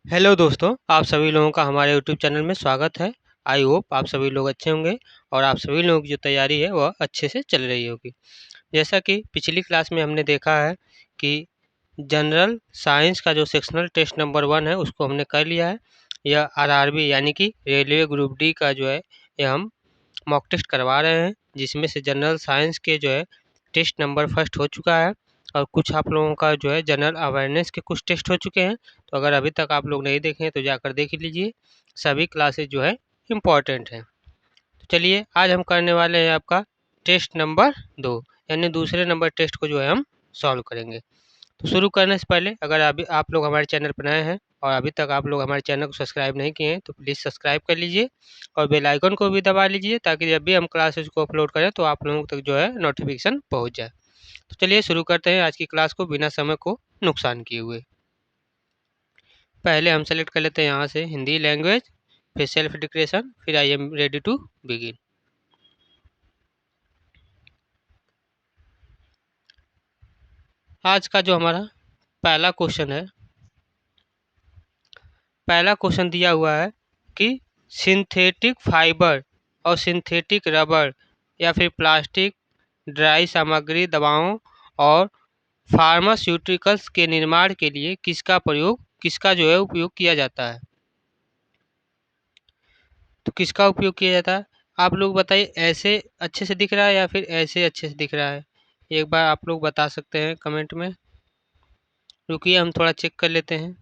Hello दोस्तों, आप सभी लोगों का हमारे यूट्यूब चैनल में स्वागत है। आई होप आप सभी लोग अच्छे होंगे और आप सभी लोगों की जो तैयारी है वह अच्छे से चल रही होगी। जैसा कि पिछली क्लास में हमने देखा है कि जनरल साइंस का जो सेक्शनल टेस्ट नंबर 1 है उसको हमने कर लिया है। यह आरआरबी यानी कि रेलवे ग्रुप डी का जो है यह हम मॉक टेस्ट करवा रहे हैं, जिसमें से जनरल साइंस के जो है टेस्ट नंबर फर्स्ट हो चुका है और कुछ आप लोगों का जो है जनरल अवेयरनेस के कुछ टेस्ट हो चुके हैं। तो अगर अभी तक आप लोग नहीं देखे हैं तो जाकर देख लीजिए, सभी क्लासेस जो है इम्पॉर्टेंट हैं। तो चलिए आज हम करने वाले हैं आपका टेस्ट नंबर 2 यानी दूसरे नंबर टेस्ट को जो है हम सॉल्व करेंगे। तो शुरू करने से पहले अगर अभी आप लोग हमारे चैनल पर नए हैं और अभी तक आप लोग हमारे चैनल को सब्सक्राइब नहीं किए हैं तो प्लीज़ सब्सक्राइब कर लीजिए और बेल आइकन को भी दबा लीजिए, ताकि जब भी हम क्लासेस को अपलोड करें तो आप लोगों तक जो है नोटिफिकेशन पहुंच जाए। तो चलिए शुरू करते हैं आज की क्लास को बिना समय को नुकसान किए हुए। पहले हम सेलेक्ट कर लेते हैं यहाँ से हिंदी लैंग्वेज, फिर सेल्फ डिक्लेरेशन, फिर I am ready to begin. आज का जो हमारा पहला क्वेश्चन है, पहला क्वेश्चन दिया हुआ है कि सिंथेटिक फाइबर और सिंथेटिक रबर या फिर प्लास्टिक ड्राई सामग्री दवाओं और फार्मास्यूटिकल्स के निर्माण के लिए किसका जो है उपयोग किया जाता है। तो किसका उपयोग किया जाता है आप लोग बताइए। ऐसे अच्छे से दिख रहा है या फिर ऐसे अच्छे से दिख रहा है, एक बार आप लोग बता सकते हैं कमेंट में। रुकिए हम थोड़ा चेक कर लेते हैं।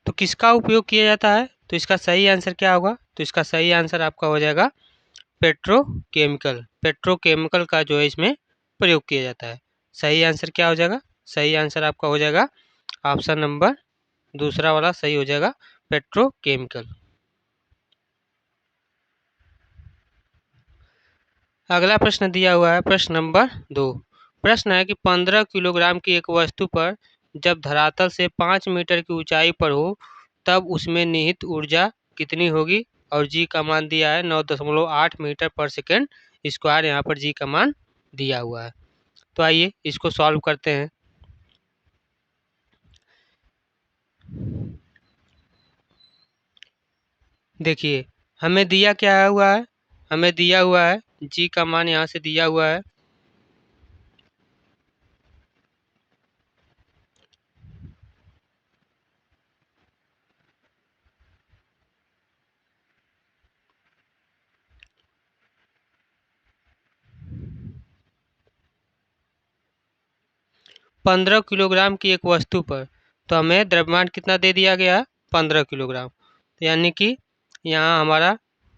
तो किसका उपयोग किया जाता है, तो इसका सही आंसर क्या होगा, तो इसका सही आंसर आपका हो जाएगा पेट्रोकेमिकल। पेट्रोकेमिकल का जो है इसमें प्रयोग किया जाता है। सही आंसर क्या हो जाएगा, सही आंसर आपका हो जाएगा ऑप्शन नंबर दूसरा वाला सही हो जाएगा, पेट्रोकेमिकल। अगला प्रश्न दिया हुआ है प्रश्न नंबर 2। प्रश्न है कि 15 किलोग्राम की एक वस्तु पर जब धरातल से 5 मीटर की ऊंचाई पर हो तब उसमें निहित ऊर्जा कितनी होगी, और जी का मान दिया है 9.8 मीटर पर सेकेंड स्क्वायर। यहाँ पर जी का मान दिया हुआ है। तो आइए इसको सॉल्व करते हैं। देखिए हमें दिया क्या हुआ है, हमें दिया हुआ है जी का मान यहाँ से दिया हुआ है 15 किलोग्राम की एक वस्तु पर, तो हमें द्रव्यमान कितना दे दिया गया है 15 किलोग्राम। तो यानी कि यहाँ हमारा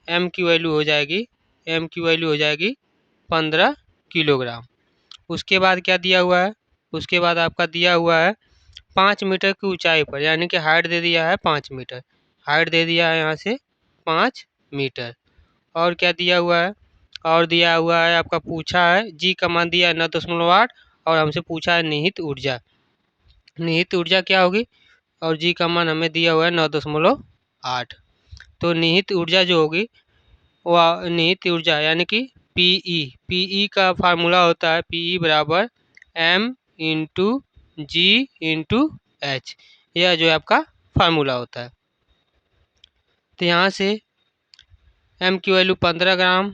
एम की वैल्यू हो जाएगी, एम की वैल्यू हो जाएगी 15 किलोग्राम। उसके बाद क्या दिया हुआ है, उसके बाद आपका दिया हुआ है 5 मीटर की ऊंचाई पर, यानी कि हाइट दे दिया है 5 मीटर, हाइट दे दिया है यहाँ से 5 मीटर। और क्या दिया हुआ है, और दिया हुआ है आपका पूछा है जी का मान दिया है 9.8 और हमसे पूछा है निहित ऊर्जा। निहित ऊर्जा क्या होगी, और जी का मान हमें दिया हुआ है 9.8। तो निहित ऊर्जा जो होगी वह निहित ऊर्जा यानी कि पीई का फार्मूला होता है पीई बराबर एम इंटू जी इंटू एच, यह जो है आपका फार्मूला होता है। तो यहाँ से एम की वैल्यू 15 ग्राम,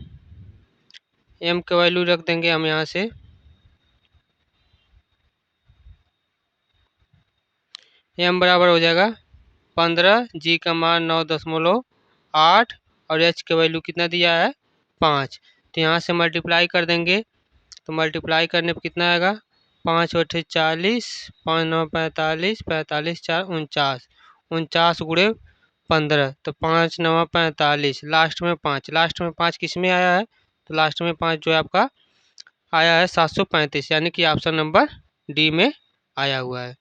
एम की वैल्यू रख देंगे हम यहाँ से, एम बराबर हो जाएगा 15, जी का मान 9.8 और एच का वैल्यू कितना दिया है 5। तो यहाँ से मल्टीप्लाई कर देंगे, तो मल्टीप्लाई करने पर कितना आएगा 5 बटे 40, 5 9 45, 45 4 49, 49 गुणे 15, तो 5 9 45, लास्ट में 5, लास्ट में 5 किस में आया है, तो लास्ट में 5 जो है आपका आया है 735, यानी कि ऑप्शन नंबर डी में आया हुआ है।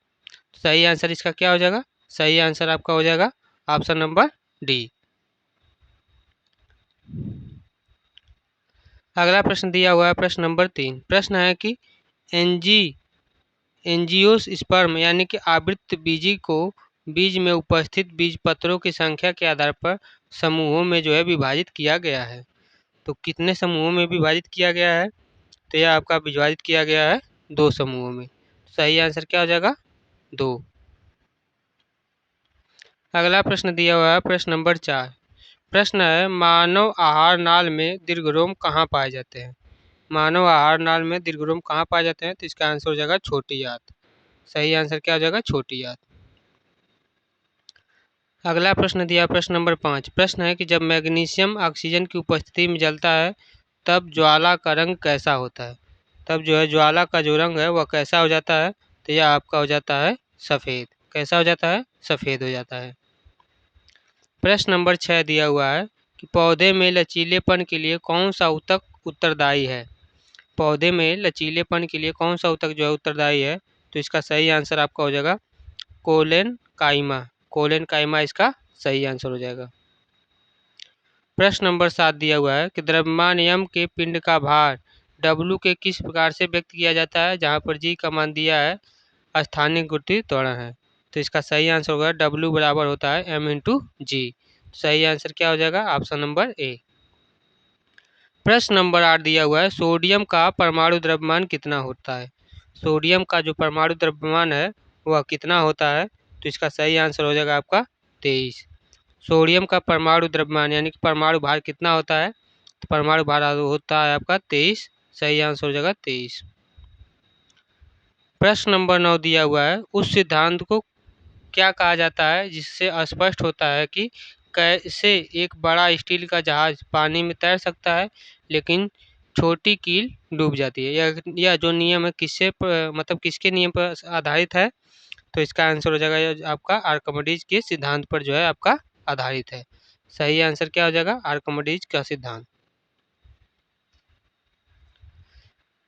सही आंसर इसका क्या हो जाएगा, सही आंसर आपका हो जाएगा ऑप्शन नंबर डी। अगला प्रश्न दिया हुआ है प्रश्न नंबर 3। प्रश्न है कि एनजी एंजियोस्पर्म यानी कि आवृत्त बीजी को बीज में उपस्थित बीज पत्रों की संख्या के आधार पर समूहों में जो है विभाजित किया गया है। तो कितने समूहों में विभाजित किया गया है, तो यह आपका विभाजित किया गया है 2 समूहों में। सही आंसर क्या हो जाएगा 2। अगला प्रश्न दिया हुआ है प्रश्न नंबर 4। प्रश्न है मानव आहार नाल में दीर्घरोम कहाँ पाए जाते हैं। मानव आहार नाल में दीर्घरोम कहाँ पाए जाते हैं, तो इसका आंसर हो जाएगा छोटी आंत। सही आंसर क्या हो जाएगा, छोटी आंत। अगला प्रश्न दिया प्रश्न नंबर 5। प्रश्न है कि जब मैग्नीशियम ऑक्सीजन की उपस्थिति में जलता है तब ज्वाला का रंग कैसा होता है। तब जो है ज्वाला का जो रंग है वह कैसा हो जाता है, तो यह आपका हो जाता है सफ़ेद। कैसा हो जाता है, सफ़ेद हो जाता है। प्रश्न नंबर 6 दिया हुआ है कि पौधे में लचीलेपन के लिए कौन सा ऊतक उत्तरदायी है। पौधे में लचीलेपन के लिए कौन सा ऊतक जो है उत्तरदायी है, तो इसका सही आंसर आपका हो जाएगा कोलेन काइमा। कोलेन काइमा इसका सही आंसर हो जाएगा। प्रश्न नंबर 7 दिया हुआ है कि द्रव्यमान m के पिंड का भार W के किस प्रकार से व्यक्त किया जाता है, जहां पर g का मान दिया है स्थानीय गुरुत्वीय त्वरण है। तो इसका सही आंसर होगा W बराबर होता है m इंटू जी। सही आंसर क्या हो जाएगा, ऑप्शन नंबर ए। प्रश्न नंबर 8 दिया हुआ है सोडियम का परमाणु द्रव्यमान कितना होता है। सोडियम का जो परमाणु द्रव्यमान है वह कितना होता है, तो इसका सही आंसर हो जाएगा आपका 23। सोडियम का परमाणु द्रव्यमान यानी कि परमाणु भार कितना होता है, तो परमाणु भार होता है आपका 23। सही आंसर हो जाएगा 23। प्रश्न नंबर 9 दिया हुआ है उस सिद्धांत को क्या कहा जाता है जिससे स्पष्ट होता है कि कैसे एक बड़ा स्टील का जहाज पानी में तैर सकता है लेकिन छोटी कील डूब जाती है। यह जो नियम है मतलब किसके नियम पर आधारित है, तो इसका आंसर हो जाएगा आपका आर्किमिडीज के सिद्धांत पर जो है आपका आधारित है। सही आंसर क्या हो जाएगा, आर्किमिडीज का सिद्धांत।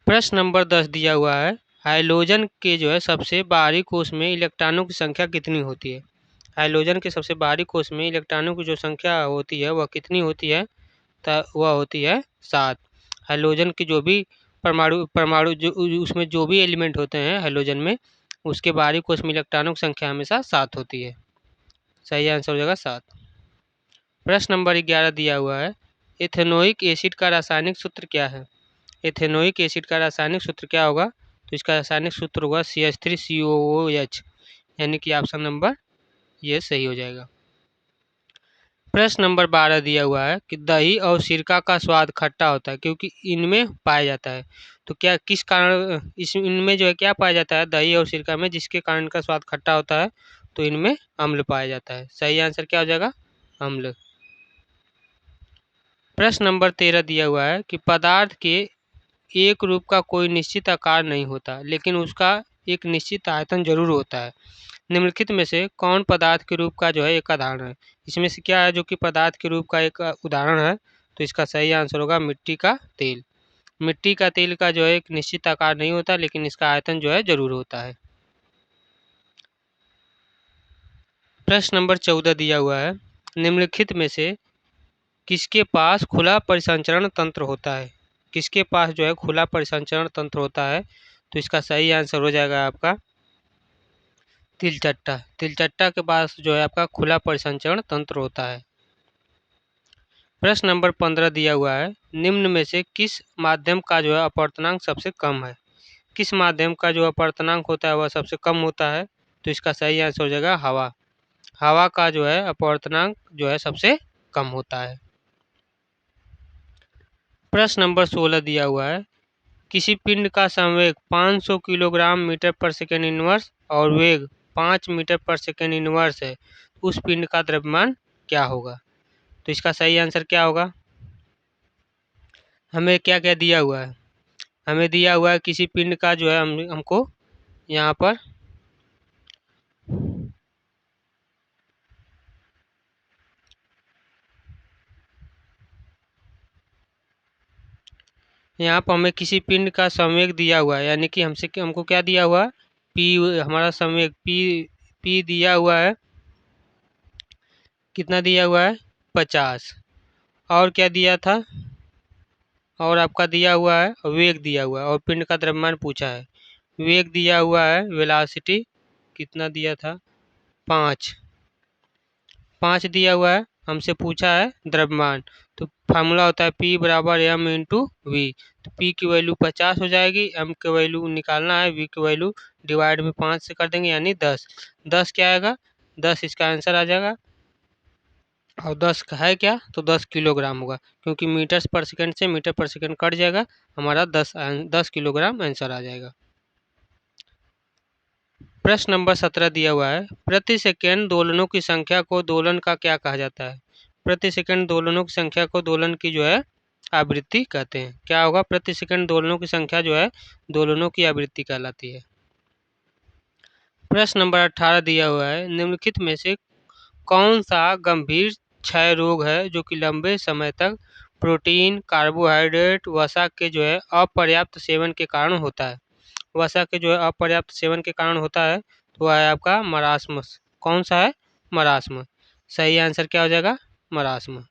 प्रश्न नंबर 10 दिया हुआ है हाइड्रोजन के जो है सबसे बाहरी कोश में इलेक्ट्रॉनों की संख्या कितनी होती है। हाइड्रोजन के सबसे बाहरी कोश में इलेक्ट्रॉनों की जो संख्या होती है वह कितनी होती है, तो वह होती है 7। हाइड्रोजन की जो भी परमाणु परमाणु जो उसमें जो भी एलिमेंट होते हैं हाइड्रोजन में, उसके बाहरी कोश में इलेक्ट्रॉनों की संख्या हमेशा 7 होती है। सही आंसर हो जाएगा 7। प्रश्न नंबर 11 दिया हुआ है एथेनोइक एसिड का रासायनिक सूत्र क्या है। एथेनोइक एसिड का रासायनिक सूत्र क्या होगा, तो इसका रासायनिक सूत्र होगा CH3COOH, यानी कि ऑप्शन नंबर ये सही हो जाएगा। प्रश्न नंबर 12 दिया हुआ है कि दही और सिरका का स्वाद खट्टा होता है क्योंकि इनमें पाया जाता है। तो क्या किस कारण इनमें जो है क्या पाया जाता है दही और सिरका में, जिसके कारण इनका स्वाद खट्टा होता है, तो इनमें अम्ल पाया जाता है। सही आंसर क्या हो जाएगा, अम्ल। प्रश्न नंबर 13 दिया हुआ है कि पदार्थ के एक रूप का कोई निश्चित आकार नहीं होता लेकिन उसका एक निश्चित आयतन जरूर होता है। निम्नलिखित में से कौन पदार्थ के रूप का जो है एक उदाहरण है। इसमें से क्या है जो कि पदार्थ के रूप का एक उदाहरण है, तो इसका सही आंसर होगा मिट्टी का तेल। मिट्टी का तेल का जो है एक निश्चित आकार नहीं होता लेकिन इसका आयतन जो है जरूर होता है। प्रश्न नंबर 14 दिया हुआ है निम्नलिखित में से किसके पास खुला परिसंचरण तंत्र होता है। किसके पास जो है खुला परिसंचरण तंत्र होता है, तो इसका सही आंसर हो जाएगा आपका तिलचट्टा। तिलचट्टा के पास जो है आपका खुला परिसंचरण तंत्र होता है। प्रश्न नंबर 15 दिया हुआ है निम्न में से किस माध्यम का जो है अपवर्तनांक सबसे कम है। किस माध्यम का जो अपवर्तनांक होता है वह सबसे कम होता है, तो इसका सही आंसर हो जाएगा हवा। हवा का जो है अपवर्तनांक जो है सबसे कम होता है। प्रश्न नंबर 16 दिया हुआ है किसी पिंड का संवेग 500 किलोग्राम मीटर पर सेकेंड इनवर्स और वेग 5 मीटर पर सेकेंड इनवर्स है, उस पिंड का द्रव्यमान क्या होगा। तो इसका सही आंसर क्या होगा, हमें क्या क्या दिया हुआ है, हमें दिया हुआ है किसी पिंड का जो है हमको यहाँ पर हमें किसी पिंड का संवेग दिया हुआ है, यानी कि हमको क्या दिया हुआ है, पी हमारा संवेग पी दिया हुआ है। कितना दिया हुआ है, 50। और क्या दिया था, और आपका दिया हुआ है वेग दिया हुआ है, और पिंड का द्रव्यमान पूछा है। वेग दिया हुआ है वेलोसिटी कितना दिया था, 5 दिया हुआ है। हमसे पूछा है द्रव्यमान, तो फार्मूला होता है P बराबर m इंटू वी। तो P की वैल्यू 50 हो जाएगी, m की वैल्यू निकालना है, v की वैल्यू डिवाइड में 5 से कर देंगे यानी 10। 10 क्या आएगा, 10 इसका आंसर आ जाएगा। और 10 का है क्या, तो 10 किलोग्राम होगा, क्योंकि मीटर्स पर सेकंड से मीटर पर सेकंड कट जाएगा, हमारा 10 किलोग्राम आंसर आ जाएगा। प्रश्न नंबर 17 दिया हुआ है, प्रति सेकंड दोलनों की संख्या को दोलन का क्या कहा जाता है। प्रति सेकंड दोलनों की संख्या को दोलन की जो है आवृत्ति कहते हैं। क्या होगा, प्रति सेकंड दोलनों की संख्या जो है दोलनों की आवृत्ति कहलाती है। प्रश्न नंबर 18 दिया हुआ है, निम्नलिखित में से कौन सा गंभीर क्षय रोग है जो कि लंबे समय तक प्रोटीन, कार्बोहाइड्रेट, वसा के जो है अपर्याप्त सेवन के कारण होता है। वसा के जो है अपर्याप्त सेवन के कारण होता है, तो वह है आपका मरास्म। कौन सा है, मरास्म। सही आंसर क्या हो जाएगा, मरास्म।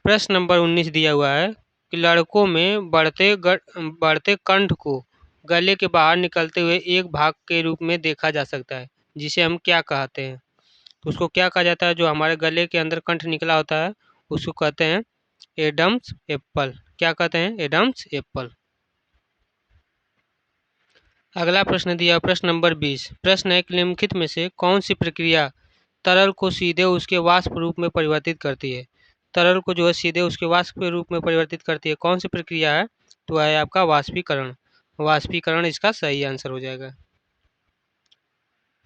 प्रश्न नंबर 19 दिया हुआ है कि लड़कों में बढ़ते कंठ को गले के बाहर निकलते हुए एक भाग के रूप में देखा जा सकता है, जिसे हम क्या कहते हैं। तो उसको क्या कहा जाता है, जो हमारे गले के अंदर कंठ निकला होता है उसको कहते हैं एडम्स एप्पल। क्या कहते हैं, एडम्स एप्पल। अगला प्रश्न दिया प्रश्न नंबर 20। प्रश्न है कि निम्नलिखित में से कौन सी प्रक्रिया तरल को सीधे उसके वाष्प रूप में परिवर्तित करती है। तरल को जो है सीधे उसके वाष्प के रूप में परिवर्तित करती है, कौन सी प्रक्रिया है, तो है आपका वाष्पीकरण। वाष्पीकरण इसका सही आंसर हो जाएगा।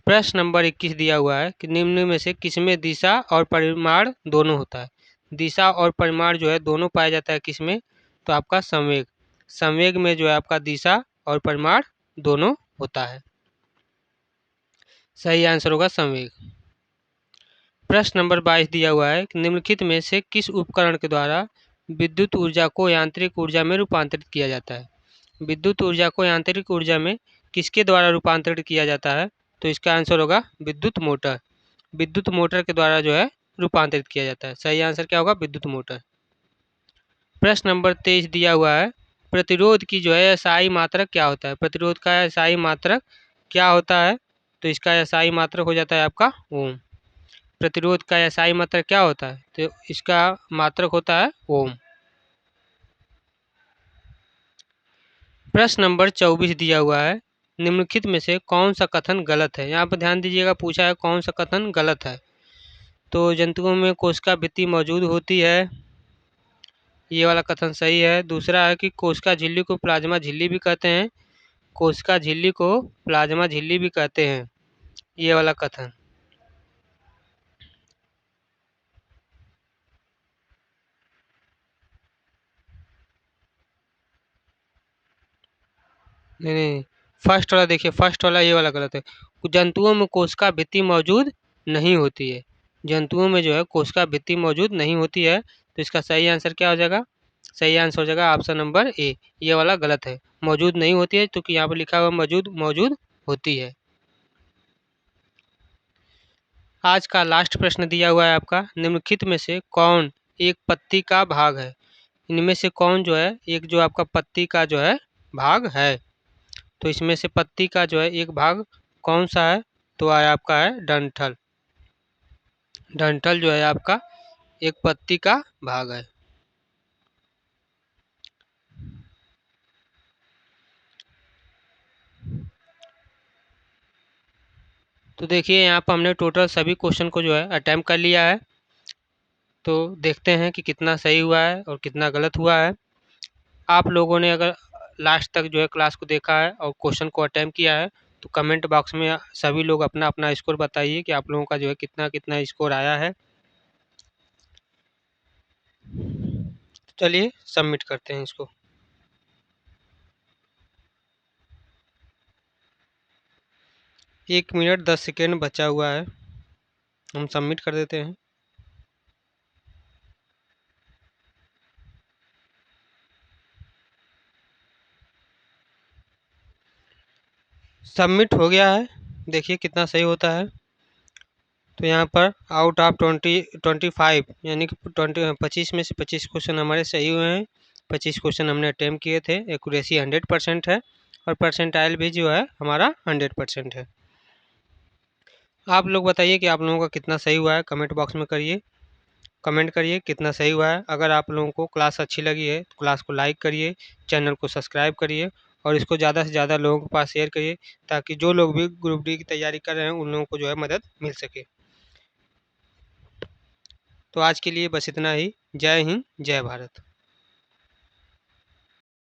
प्रश्न नंबर 21 दिया हुआ है कि निम्न में से किसमें दिशा और परिमाण दोनों होता है। दिशा और परिमाण जो है दोनों पाया जाता है किसमें, तो आपका संवेग। संवेग में जो है आपका दिशा और परिमाण दोनों होता है। सही आंसर होगा संवेग। प्रश्न नंबर 22 दिया हुआ है कि निम्नलिखित में से किस उपकरण के द्वारा विद्युत ऊर्जा को यांत्रिक ऊर्जा में रूपांतरित किया जाता है। विद्युत ऊर्जा को यांत्रिक ऊर्जा में किसके द्वारा रूपांतरित किया जाता है, तो इसका आंसर होगा विद्युत मोटर। विद्युत मोटर के द्वारा जो है रूपांतरित किया जाता है। सही आंसर क्या होगा, विद्युत मोटर। प्रश्न नंबर 23 दिया हुआ है, प्रतिरोध की जो है एसआई मात्रक क्या होता है। प्रतिरोध का एसआई मात्रक क्या होता है, तो इसका एसआई मात्रक हो जाता है आपका ओम। प्रतिरोध का एसआई मात्रक क्या होता है, तो इसका मात्रक होता है ओम। प्रश्न नंबर 24 दिया हुआ है, निम्नलिखित में से कौन सा कथन गलत है। यहाँ पर ध्यान दीजिएगा, पूछा है कौन सा कथन गलत है। तो जंतुओं में कोशिका भित्ति मौजूद होती है, ये वाला कथन सही है। दूसरा है कि कोशिका झिल्ली को प्लाज्मा झिल्ली भी कहते हैं। कोशिका झिल्ली को प्लाज्मा झिल्ली भी कहते हैं, ये वाला कथन। नहीं नहीं, फर्स्ट वाला देखिए, फर्स्ट वाला ये वाला गलत है। जंतुओं में कोशिका भित्ति मौजूद नहीं होती है। जंतुओं में जो है कोशिका भित्ति मौजूद नहीं होती है, तो इसका सही आंसर क्या हो जाएगा, सही आंसर हो जाएगा ऑप्शन नंबर ए, ये वाला गलत है। मौजूद नहीं होती है, क्योंकि यहाँ पर लिखा हुआ मौजूद मौजूद होती है। आज का लास्ट प्रश्न दिया हुआ है आपका, निम्नलिखित में से कौन एक पत्ती का भाग है। इनमें से कौन जो है एक जो आपका पत्ती का जो है भाग है, तो इसमें से पत्ती का जो है एक भाग कौन सा है, तो आपका है डंठल। डंठल जो है आपका एक पत्ती का भाग है। तो देखिए यहाँ पर हमने टोटल सभी क्वेश्चन को जो है अटैम्प्ट कर लिया है। तो देखते हैं कि कितना सही हुआ है और कितना गलत हुआ है। आप लोगों ने अगर लास्ट तक जो है क्लास को देखा है और क्वेश्चन को अटैम्प्ट किया है, तो कमेंट बॉक्स में सभी लोग अपना अपना स्कोर बताइए कि आप लोगों का जो है कितना कितना स्कोर आया है। चलिए सबमिट करते हैं इसको। 1 मिनट 10 सेकेंड बचा हुआ है, हम सबमिट कर देते हैं। सबमिट हो गया है, देखिए कितना सही होता है। तो यहाँ पर आउट ऑफ 25 यानी कि 25 में से 25 क्वेश्चन हमारे सही हुए हैं। 25 क्वेश्चन हमने अटैम्प्ट किए थे। एक्यूरेसी 100% है और परसेंटाइल भी जो है हमारा 100% है। आप लोग बताइए कि आप लोगों का कितना सही हुआ है, कमेंट बॉक्स में करिए, कमेंट करिए कितना सही हुआ है। अगर आप लोगों को क्लास अच्छी लगी है तो क्लास को लाइक करिए, चैनल को सब्सक्राइब करिए और इसको ज़्यादा से ज़्यादा लोगों के पास शेयर करिए, ताकि जो लोग भी ग्रुप डी की तैयारी कर रहे हैं उन लोगों को जो है मदद मिल सके। तो आज के लिए बस इतना ही। जय हिंद, जय भारत।